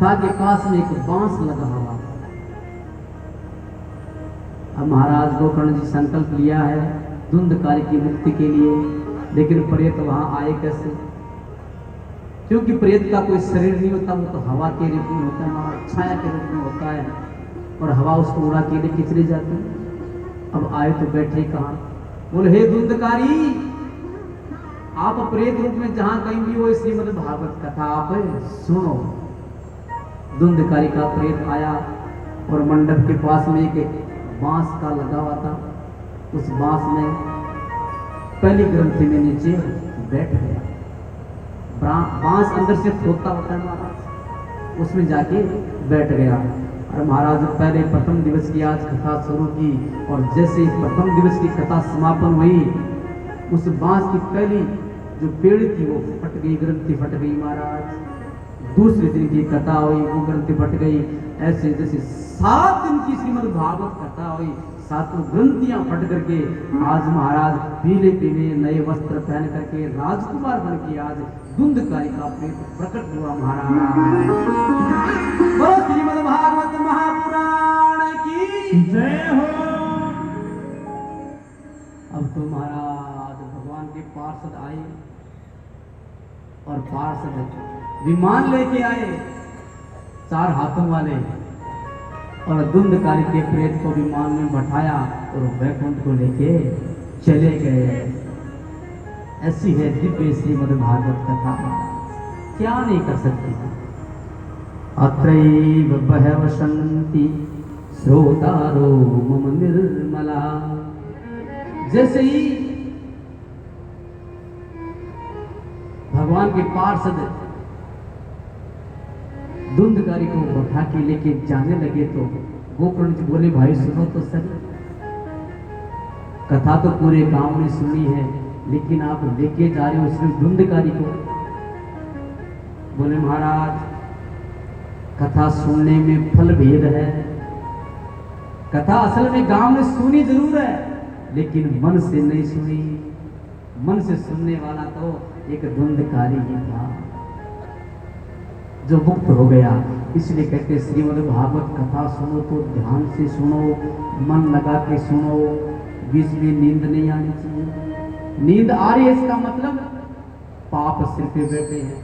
कथा के पास में एक बांस लगा हुआ। अब महाराज गोकर्ण जी संकल्प लिया है धुंधकारी की मुक्ति के लिए, लेकिन प्रेत वहां आए कैसे? क्योंकि प्रेत का कोई शरीर नहीं होता, वो तो हवा के रूप में होता है, छाया के रूप में होता है, और हवा उसको उड़ा के लिए खिंचली जाती है। अब आए तो बैठे कहाँ? बोले हे धुंधकारी, आप प्रेत रूप में जहां कहीं भी हो, श्रीमद् भागवत कथा आप सुनो। धुंधकारी का प्रेत आया और मंडप के पास में एक बांस का लगा हुआ था। उस बांस में पहली ग्रंथि में नीचे बैठ गया। बांस अंदर से खोदता होता है महाराज, उसमें जाके बैठ गया। और महाराज पहले प्रथम दिवस की आज कथा शुरू की, और जैसे प्रथम दिवस की कथा समापन हुई, उस बांस की पहली जो पेड़ थी वो फट गई, ग्रंथि फट गई महाराज। दूसरे दिन की कथा हुई, वो ग्रंथि फट गई। ऐसे जैसे 7 दिन की श्रीमद् भागवत कथा हुई, 7 ग्रंथियां फट करके आज महाराज पीले पीले नए वस्त्र पहन करके राजकुमार बन के आज धुंधकारी का प्रेत प्रकट हुआ महाराज। बोलो श्रीमद् भागवत महापुराण की जय हो। अब तो महाराज भगवान के पार्षद आए, और पार्षद विमान लेके आए 4 हाथों वाले, और धुंधकारी के प्रेत को विमान में बैठाया और वैकुंठ को लेके चले गए। ऐसी है दिव्य श्रीमद् भागवत कथा, क्या नहीं कर सकती। अत्रैव बहव सन्ति श्रोतारो मम निर्मला। जैसे ही भगवान के पार्षद धुंधकारी को बैठा के लेके जाने लगे, तो गोकर्ण जी बोले भाई सुनो तो सही, कथा तो पूरे गांव ने सुनी है, लेकिन आप लेके जा रहे हो उसमें धुंधकारी को। बोले महाराज कथा सुनने में फल भेद है। कथा असल में गांव ने सुनी जरूर है, लेकिन मन से नहीं सुनी। मन से सुनने वाला तो एक धुंधकारी ही था जो मुक्त हो गया। इसलिए कहते श्रीमद् भागवत कथा सुनो तो ध्यान से सुनो, मन लगा के सुनो, बीच में नींद नहीं आनी चाहिए। नींद आ रही है इसका मतलब पाप सिर पे बैठे हैं।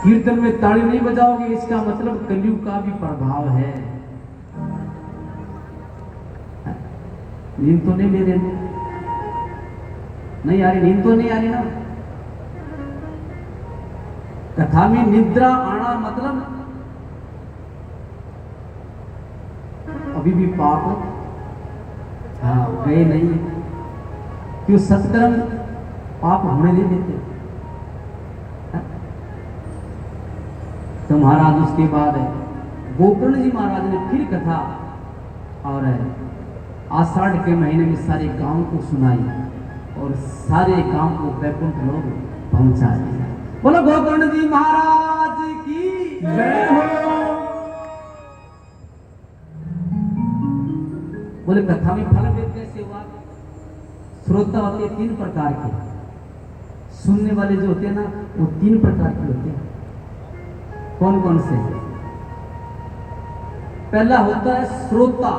कीर्तन में ताली नहीं बजाओगे, इसका मतलब कलयुग का भी प्रभाव है। नींद तो नहीं ले रहे, नहीं आ रही, नींद तो नहीं आ रही ना। कथा में निद्रा आना मतलब अभी भी पाप गए नहीं। क्यों? सत्कर्म पाप होने नहीं देते। तो महाराज उसके बाद गोकर्ण जी महाराज ने फिर कथा और आषाढ़ के महीने में सारे गांव को सुनाई, और सारे गांव को वैकुंठ लोग पहुंचा दिया। बोलो गोकर्ण जी महाराज की जय हो। बोले कथा में फल भेद कैसे हुआ? श्रोता होते हैं 3 प्रकार के, सुनने वाले जो होते हैं ना वो 3 प्रकार के होते हैं। कौन कौन से? पहला होता है श्रोता।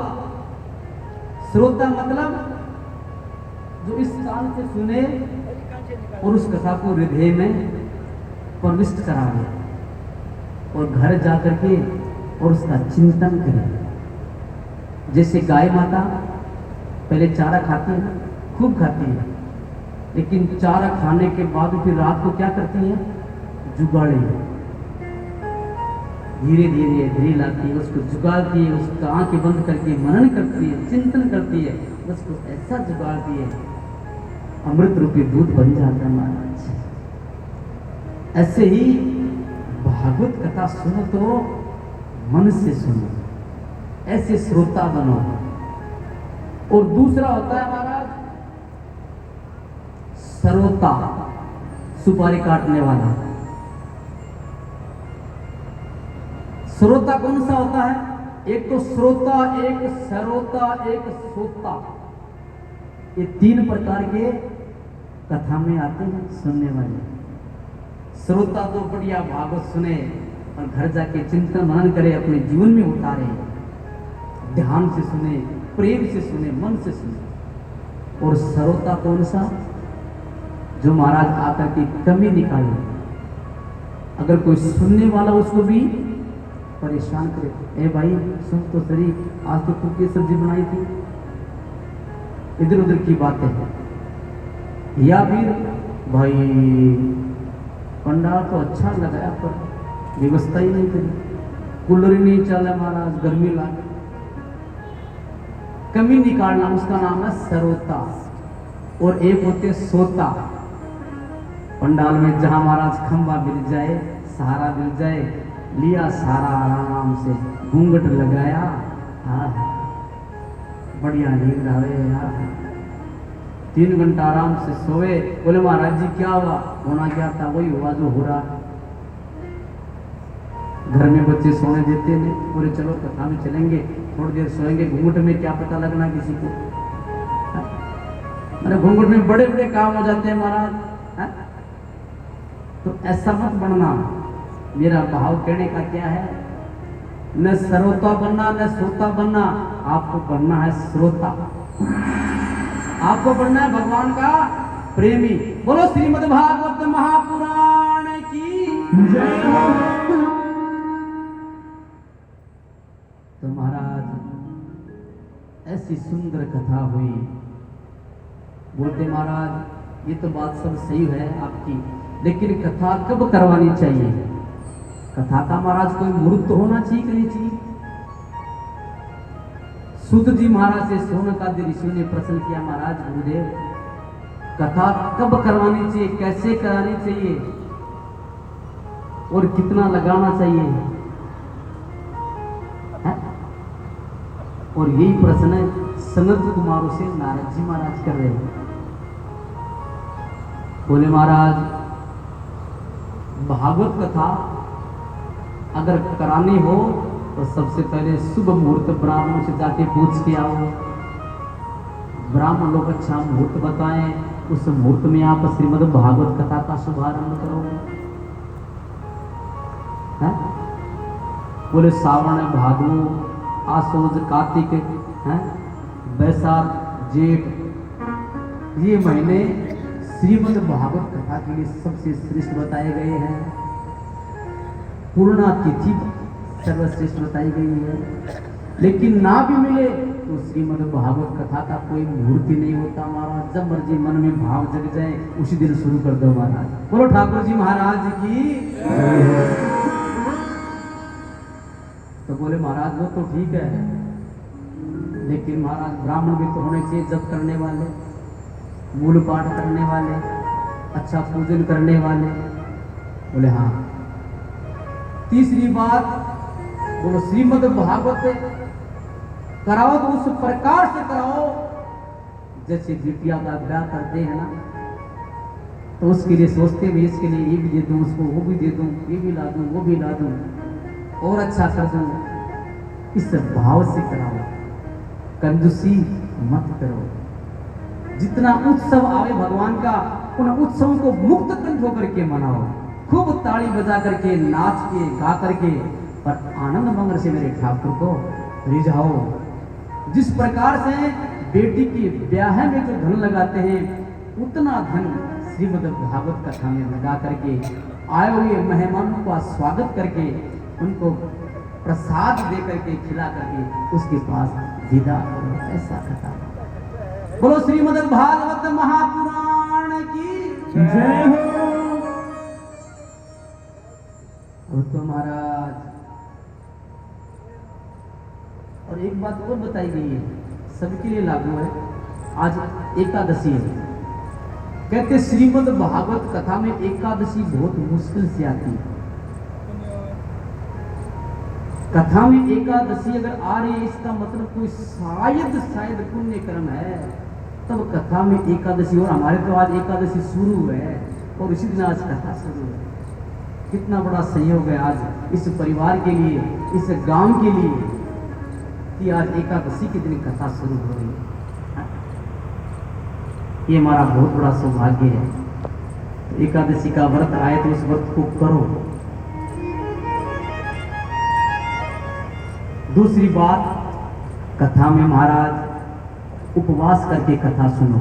श्रोता मतलब जो इस कान से सुने और उस कथा को हृदय में प्रविष्ट करावे, और घर जाकर के और उसका चिंतन करें। जैसे गाय माता पहले चारा खाती है, खूब खाती है, लेकिन चारा खाने के बाद फिर रात को क्या करती है? जुगाड़े धीरे धीरे धीरे लाती है, उसको जुगाड़ती है, उसका आंखें बंद करके मनन करती है, चिंतन करती है, उसको ऐसा जुगाड़ती है अमृत रूपी दूध बन जाता है महाराज। ऐसे ही भागवत कथा सुनो तो मन से सुनो, ऐसे श्रोता बनो। और दूसरा होता है महाराज सरोता, सुपारी काटने वाला। श्रोता कौन सा होता है? एक तो श्रोता, एक सरोता, एक सोता। ये 3 प्रकार के कथा में आते हैं सुनने वाले। श्रोता तो बढ़िया भागवत सुने और घर जाके चिंतन मनन करे, अपने जीवन में उतारे, ध्यान से सुने, प्रेम से सुने, मन से सुने। और श्रोता कौन सा? जो महाराज आकर की कमी निकाले। अगर कोई सुनने वाला उसको भी परेशान करे, ए भाई सुन तो सही, आज तो तू की सब्जी बनाई थी, इधर उधर की बातें हैं। या फिर भाई पंडाल तो अच्छा लगाया पर व्यवस्था ही नहीं करी, कूलर ही नहीं चला महाराज, गर्मी लागे। कमी निकालना उसका नाम है सरोता। और एक होते सोता। पंडाल में जहां महाराज खंबा मिल जाए, सहारा मिल जाए, लिया सारा आराम से, घूंघट लगाया, बढ़िया नींद आवे यार, 3 घंटा आराम से सोए। बोले महाराज जी क्या हुआ? होना क्या था? वही हुआ जो हो रहा। घर में बच्चे सोने देते नहीं, बोले चलो कथा में चलेंगे, थोड़ी देर सोएंगे। घूंघट में क्या पता लगना किसी को? अरे घूंघट में बड़े बड़े काम हो जाते हैं महाराज। तो ऐसा मत बनना। मेरा भाव कहने का क्या है? न सरोता बनना न श्रोता बनना, आपको बनना है श्रोता। आपको बनना है भगवान का प्रेमी। बोलो श्रीमद् भागवत महापुराण की जय हो। तो महाराज ऐसी सुंदर कथा हुई। बोलते महाराज ये तो बात सब सही है आपकी, लेकिन कथा कब करवानी चाहिए? कथा का महाराज कोई मुहूर्त होना चाहिए कि नहीं चाहिए? सूत जी महाराज से सोनकादि ऋषि ने प्रश्न किया, महाराज गुरुदेव कथा कब करवानी चाहिए, कैसे करानी चाहिए और कितना लगाना चाहिए है? और यही प्रश्न सनत कुमारों से नारद जी महाराज कर रहे हैं। बोले महाराज भागवत कथा अगर करानी हो तो सबसे पहले शुभ मुहूर्त ब्राह्मणों से जाके पूछ के आओ। ब्राह्मण लोग अच्छा मुहूर्त बताएं, उस मुहूर्त में आप श्रीमद् भागवत कथा का शुभारंभ करो। है? बोले सावन भादो आसोज कार्तिक है, बैसाख जेठ, ये महीने श्रीमद् भागवत कथा के लिए सबसे श्रेष्ठ बताए गए हैं। पूर्णा तिथि सर्वश्रेष्ठ बताई गई है। लेकिन ना भी मिले तो श्रीमद् भागवत कथा का कोई मुहूर्त ही नहीं होता महाराज। जब मर्जी मन में भाव जग जाए उसी दिन शुरू कर दो महाराज। बोलो ठाकुर जी महाराज की। तो बोले महाराज वो तो ठीक है, लेकिन महाराज ब्राह्मण भी तो होने चाहिए, जप करने वाले, मूल पाठ करने वाले, अच्छा पूजन करने वाले। बोले हाँ। तीसरी बात, बोलो श्रीमद् भागवत कराओ तो उस प्रकार से कराओ जैसे बिटिया का ब्याह करते हैं ना, तो उसके लिए सोचते भी इसके लिए ये भी दे दूं, उसको वो भी दे दूं, ये भी ला दूं, वो भी ला दूं, और अच्छा कर दूं। इस भाव से कराओ, कंजूसी मत करो। जितना उत्सव आवे भगवान का, उन उत्सवों को मुक्त कंठ होकर के मनाओ, खूब ताली बजा करके, नाच के, गा करके, पर आनंद मंगल से मेरे ठाकुर को रिझाओ। जिस प्रकार से बेटी की ब्याह में जो धन लगाते हैं, उतना धन श्रीमद् भागवत कथा में लगा करके आए हुए मेहमानों का स्वागत करके, उनको प्रसाद दे करके, खिला करके उसके पास विदा करो। ऐसा कथा। बोलो श्रीमद् भागवत महापुराण की जय हो। तो महाराज और एक बात और बताई गई है, सबके लिए लागू है। आज एकादशी है, कहते श्रीमद् भागवत कथा में एकादशी बहुत मुश्किल से आती है। कथा में एकादशी अगर आ रही है, इसका मतलब कोई शायद पुण्य कर्म है, तब कथा में एकादशी। और हमारे तो आज एकादशी शुरू है और इसी दिन आज कथा शुरू है। कितना बड़ा संयोग है आज इस परिवार के लिए, इस गांव के लिए, कि आज एकादशी के दिन कथा शुरू हो रही है। ये हमारा बहुत बड़ा सौभाग्य है। एकादशी का व्रत आए तो उस व्रत को करो। दूसरी बात, कथा में महाराज उपवास करके कथा सुनो।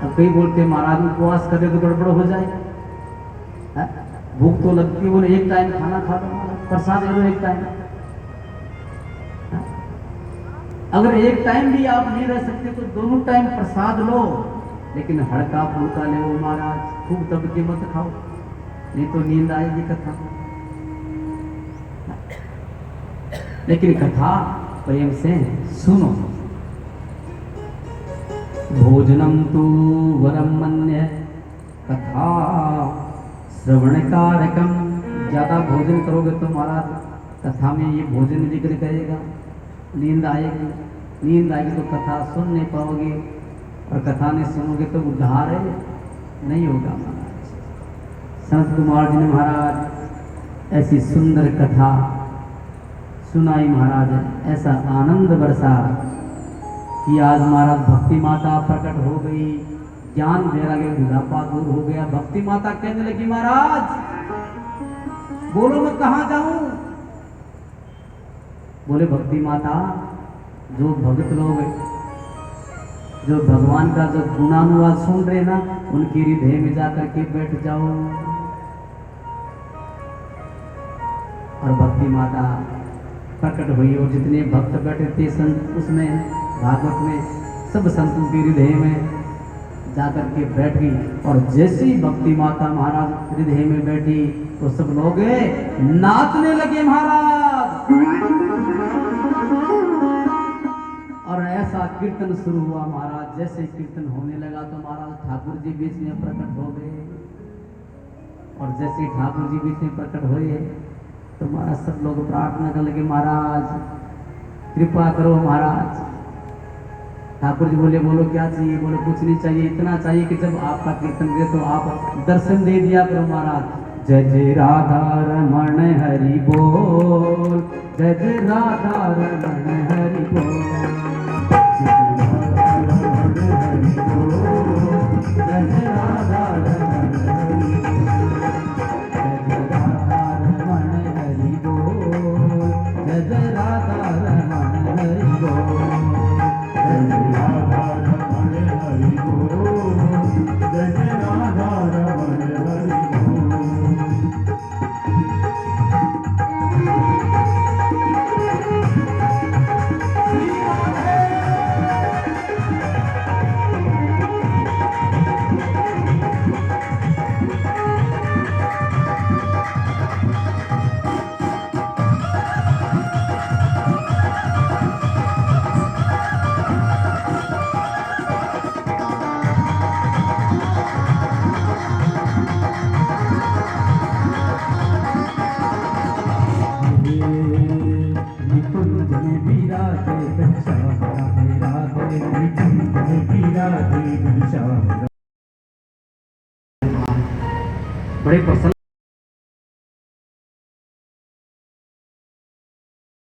अब कई बोलते हैं महाराज उपवास करे तो गड़बड़ हो जाए, भूख तो लगती है, बोले एक टाइम खाना खा लो, प्रसाद ले लो एक टाइम। अगर एक टाइम भी आप नहीं रह सकते तो दोनों टाइम प्रसाद लो, लेकिन हड़का फुल्का ले वो महाराज, खूब दब के मत खाओ, नहीं तो नींद आएगी कथा। लेकिन कथा प्रेम से सुनो। भोजनम तु वरम मन्य कथा श्रवण कारकम। ज्यादा भोजन करोगे तो महाराज कथा में ये भोजन जिक्र करेगा, नींद आएगी, नींद आएगी तो कथा सुन नहीं पाओगे, और कथा नहीं सुनोगे तो उद्धार नहीं होगा। महाराज संत कुमार जी ने महाराज ऐसी सुंदर कथा सुनाई महाराज, ऐसा आनंद बरसा कि आज महाराज भक्ति माता प्रकट हो गई, ज्ञान वैराग्य बुढ़ापा दूर हो गया। भक्ति माता कहने लगी महाराज बोलो मैं कहाँ जाऊं। बोले भक्ति माता, जो भक्त लोग जो भगवान का जो गुणानुवाद सुन रहे ना, उनके हृदय में जाकर के बैठ जाओ। और भक्ति माता प्रकट हुई और जितने भक्त बैठे थे संत उसमें भागवत में सब संतों के हृदय में जाकर के बैठ गई। और जैसी भक्ति माता महाराज हृदय में बैठी तो सब लोग नाचने लगे महाराज। और ऐसा कीर्तन शुरू हुआ महाराज। जैसे कीर्तन होने लगा तो महाराज ठाकुर जी बीच में प्रकट हो गए। और जैसे ठाकुर जी बीच में प्रकट हुए तो महाराज सब लोग प्रार्थना करने लगे, महाराज कृपा करो महाराज। ठाकुर जी बोले बोलो क्या चाहिए। बोले कुछ नहीं चाहिए, इतना चाहिए कि जब आपका कीर्तन करे तो आप दर्शन दे दिया करो महाराज। जय जय राधा रमण हरि बोल, जय जय राधा रमण हरि बोल, जय जय राधा रमण हरि बोल, जय जय राधा रमण हरि बोल, जय जय राधा रमण हरि बोल, जय जय राधा रमण हरि बोल। बड़े प्रसन्न